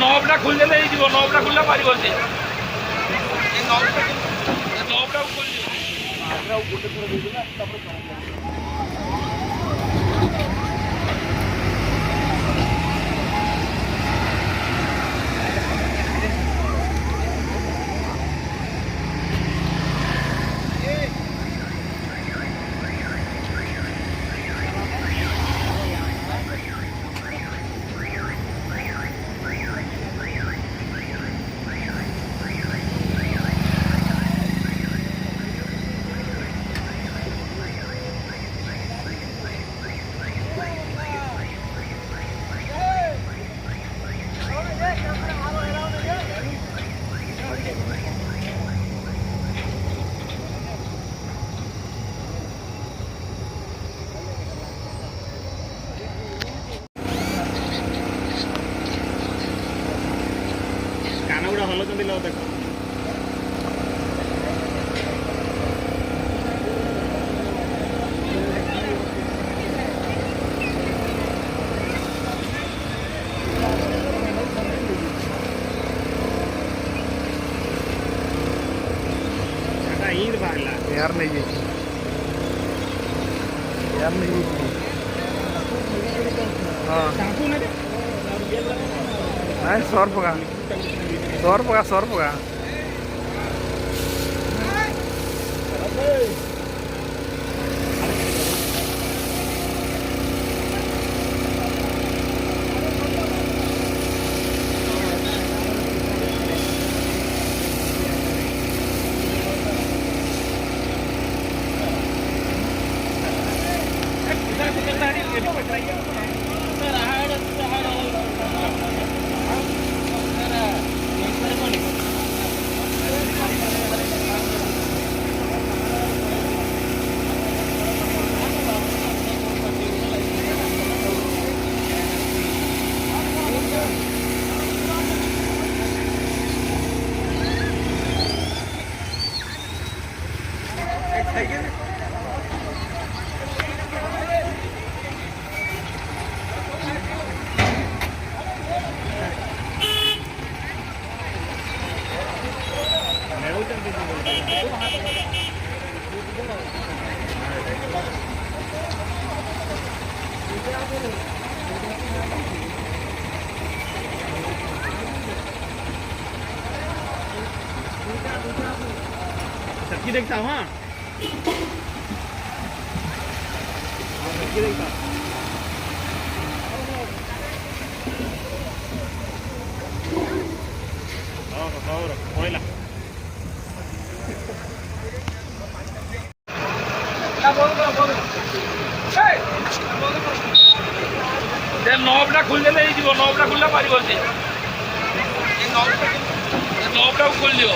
নবটা খুললে দিব, নবটা খুললে পারি বলছে নবটাও খুললি କାନଗୁଡ଼ା ଭଲ କେମିତି ଦେଖ ईद बाहला यार नहीं हाँ नहीं 100 रुपये का 100 रुपये का सबकी देखता हूँ हाँ सबकी देखता कोयला নবটা খুললে দিব, নবটা খুললে পারি বলছে নবটাও খুল দিব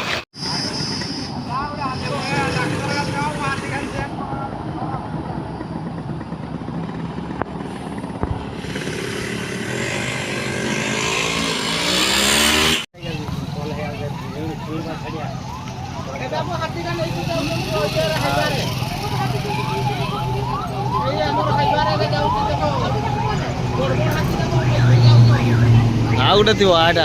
ଆଉ ଗୋଟେ ଥିବ ଆଟା